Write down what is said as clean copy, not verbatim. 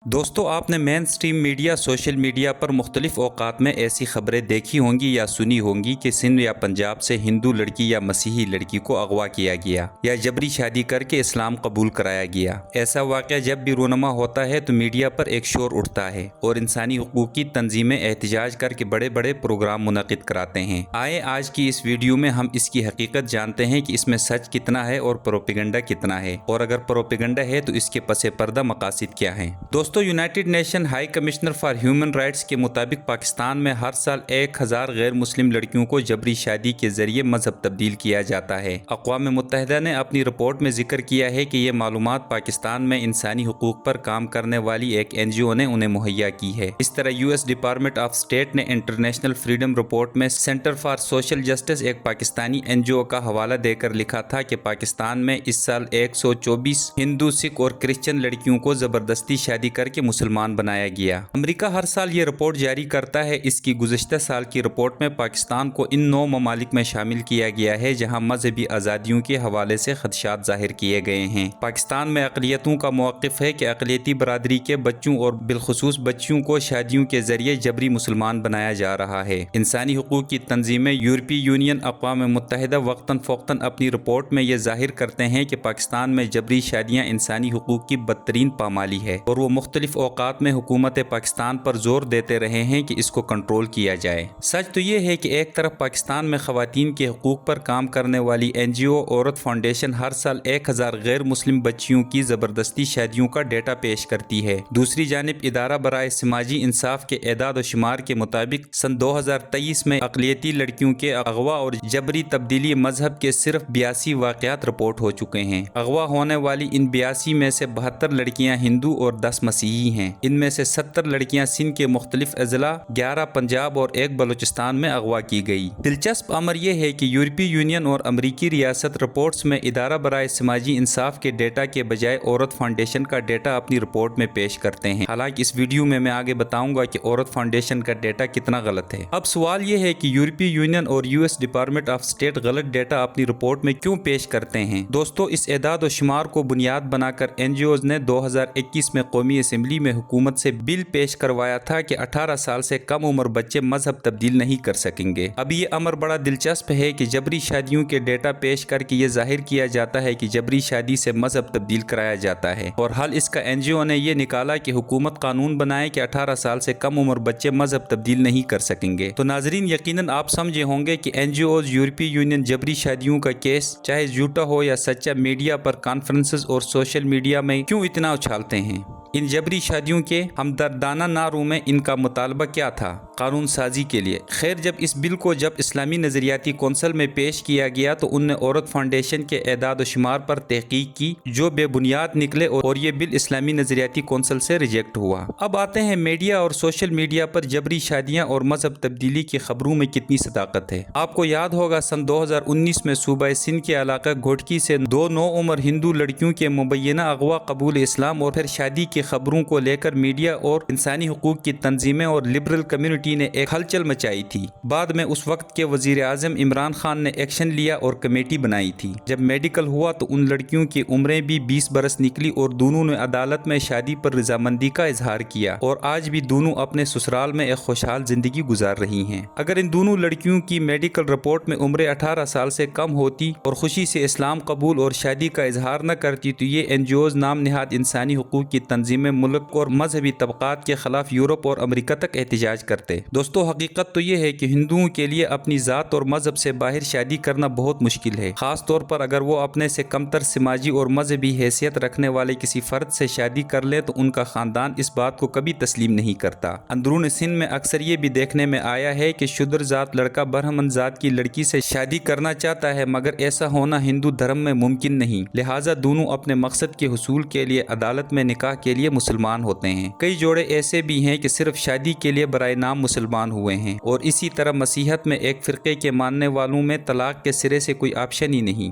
دوستو آپ نے مین سٹریم میڈیا سوشل میڈیا پر مختلف اوقات میں ایسی خبریں دیکھی ہوں گی یا سنی ہوں گی کہ سندھ یا پنجاب سے ہندو لڑکی یا مسیحی لڑکی کو اغوا کیا گیا یا جبری شادی کر کے اسلام قبول کرایا گیا۔ ایسا واقعہ جب بھی رونما ہوتا ہے تو میڈیا پر ایک شور اٹھتا ہے اور انسانی حقوق کی تنظیمیں احتجاج کر کے بڑے بڑے پروگرام منعقد کراتے ہیں۔ آئے آج کی اس ویڈیو میں ہم اس کی حقیقت جانتے ہیں کہ اس میں سچ کتنا ہے اور پروپیگنڈا کتنا ہے، اور اگر پروپیگنڈا ہے تو اس کے پس پردہ مقاصد کیا ہیں۔ دوستو United nation high commissioner for human rights کے مطابق پاکستان میں ہر سال 1000 غیر مسلم لڑکیوں کو جبری شادی کے ذریعے مذہب تبدیل کیا جاتا ہے۔ اقوام متحدہ نے اپنی رپورٹ میں ذکر کیا ہے کہ یہ معلومات پاکستان میں انسانی حقوق پر کام کرنے والی ایک NGO نے انہیں مہیا کی ہے۔ اس طرح US ڈپارٹمنٹ آف اسٹیٹ نے انٹرنیشنل فریڈم رپورٹ میں سینٹر فار سوشل جسٹس ایک پاکستانی NGO کا حوالہ دے کر لکھا تھا کہ پاکستان میں اس سال 124 ہندو، سکھ اور کرسچن لڑکیوں کو زبردستی شادی کر کے مسلمان بنایا گیا۔ امریکہ ہر سال یہ رپورٹ جاری کرتا ہے۔ اس کی گزشتہ سال کی رپورٹ میں پاکستان کو ان 9 ممالک میں شامل کیا گیا ہے جہاں مذہبی آزادیوں کے حوالے سے خدشات ظاہر کیے گئے ہیں۔ پاکستان میں اقلیتوں کا موقف ہے کہ اقلیتی برادری کے بچوں اور بالخصوص بچیوں کو شادیوں کے ذریعے جبری مسلمان بنایا جا رہا ہے۔ انسانی حقوق کی تنظیمیں، یورپی یونین، اقوام متحدہ وقتاً فوقتاً اپنی رپورٹ میں یہ ظاہر کرتے ہیں کہ پاکستان میں جبری شادیاں انسانی حقوق کی بدترین پامالی ہے، اور وہ مختلف اوقات میں حکومت پاکستان پر زور دیتے رہے ہیں کہ اس کو کنٹرول کیا جائے۔ سچ تو یہ ہے کہ ایک طرف پاکستان میں خواتین کے حقوق پر کام کرنے والی NGO عورت فاؤنڈیشن ہر سال 1000 غیر مسلم بچیوں کی زبردستی شادیوں کا ڈیٹا پیش کرتی ہے۔ دوسری جانب ادارہ برائے سماجی انصاف کے اعداد و شمار کے مطابق سن 2023 میں اقلیتی لڑکیوں کے اغوا اور جبری تبدیلی مذہب کے صرف 82 واقعات رپورٹ ہو چکے ہیں۔ اغوا ہونے والی ان 82 میں سے 72 لڑکیاں ہندو اور 10 مسیحی ہیں۔ ان میں سے 70 لڑکیاں سندھ کے مختلف اضلاع، 11 پنجاب اور 1 بلوچستان میں اغوا کی گئی۔ دلچسپ امر یہ ہے کہ یورپی یونین اور امریکی ریاست رپورٹس میں ادارہ برائے سماجی انصاف کے ڈیٹا کے بجائے عورت فاؤنڈیشن کا ڈیٹا اپنی رپورٹ میں پیش کرتے ہیں۔ حالانکہ اس ویڈیو میں آگے بتاؤں گا کہ عورت فاؤنڈیشن کا ڈیٹا کتنا غلط ہے۔ اب سوال یہ ہے کہ یورپی یونین اور US ڈپارٹمنٹ آف اسٹیٹ غلط ڈیٹا اپنی رپورٹ میں کیوں پیش کرتے ہیں؟ دوستو اس اعداد و شمار کو بنیاد بنا کر NGOز نے 2021 میں قومی اسمبلی میں حکومت سے بل پیش کروایا تھا کہ 18 سال سے کم عمر بچے مذہب تبدیل نہیں کر سکیں گے۔ اب یہ امر بڑا دلچسپ ہے کہ جبری شادیوں کے ڈیٹا پیش کر کے یہ ظاہر کیا جاتا ہے کہ جبری شادی سے مذہب تبدیل کرایا جاتا ہے، اور حل اس کا NGO نے یہ نکالا کہ حکومت قانون بنائے کہ 18 سال سے کم عمر بچے مذہب تبدیل نہیں کر سکیں گے۔ تو ناظرین یقیناً آپ سمجھے ہوں گے کہ NGOز یورپی یونین جبری شادیوں کا کیس چاہے جھوٹا ہو یا سچا میڈیا پر کانفرنسز اور سوشل میڈیا میں کیوں اتنا اچھالتے ہیں۔ ان جبری شادیوں کے ہمدردانہ نعروں میں ان کا مطالبہ کیا تھا؟ قانون سازی کے لیے۔ خیر، جب اس بل کو اسلامی نظریاتی کونسل میں پیش کیا گیا تو ان نے عورت فاؤنڈیشن کے اعداد و شمار پر تحقیق کی جو بے بنیاد نکلے، اور یہ بل اسلامی نظریاتی کونسل سے ریجیکٹ ہوا۔ اب آتے ہیں میڈیا اور سوشل میڈیا پر جبری شادیاں اور مذہب تبدیلی کی خبروں میں کتنی صداقت ہے۔ آپ کو یاد ہوگا سن 2019 میں صوبہ سندھ کے علاقہ گھوٹکی سے 2 نو عمر ہندو لڑکیوں کے مبینہ اغوا، قبول اسلام اور پھر شادی کی خبروں کو لے کر میڈیا اور انسانی حقوق کی تنظیمیں اور لبرل کمیونٹی نے ایک ہلچل مچائی تھی۔ بعد میں اس وقت کے وزیر اعظم عمران خان نے ایکشن لیا اور کمیٹی بنائی تھی۔ جب میڈیکل ہوا تو ان لڑکیوں کی عمریں بھی 20 برس نکلی اور دونوں نے عدالت میں شادی پر رضامندی کا اظہار کیا، اور آج بھی دونوں اپنے سسرال میں ایک خوشحال زندگی گزار رہی ہیں۔ اگر ان دونوں لڑکیوں کی میڈیکل رپورٹ میں عمریں 18 سال سے کم ہوتی اور خوشی سے اسلام قبول اور شادی کا اظہار نہ کرتی تو یہ NGOز نام نہاد انسانی حقوق کی تنظیمیں ملک اور مذہبی طبقات کے خلاف یورپ اور امریکہ تک احتجاج کرتے۔ دوستو حقیقت تو یہ ہے کہ ہندوؤں کے لیے اپنی ذات اور مذہب سے باہر شادی کرنا بہت مشکل ہے، خاص طور پر اگر وہ اپنے سے کمتر سماجی اور مذہبی حیثیت رکھنے والے کسی فرد سے شادی کر لیں تو ان کا خاندان اس بات کو کبھی تسلیم نہیں کرتا۔ اندرون سندھ میں اکثر یہ بھی دیکھنے میں آیا ہے کہ شودر ذات لڑکا برہمن ذات کی لڑکی سے شادی کرنا چاہتا ہے، مگر ایسا ہونا ہندو دھرم میں ممکن نہیں، لہٰذا دونوں اپنے مقصد کے حصول کے لیے عدالت میں نکاح کے لیے مسلمان ہوتے ہیں۔ کئی جوڑے ایسے بھی ہیں کہ صرف شادی کے لیے برائے نام مسلمان ہوئے ہیں، اور اسی طرح مسیحیت میں ایک فرقے کے ماننے والوں میں طلاق کے سرے سے کوئی آپشن ہی نہیں۔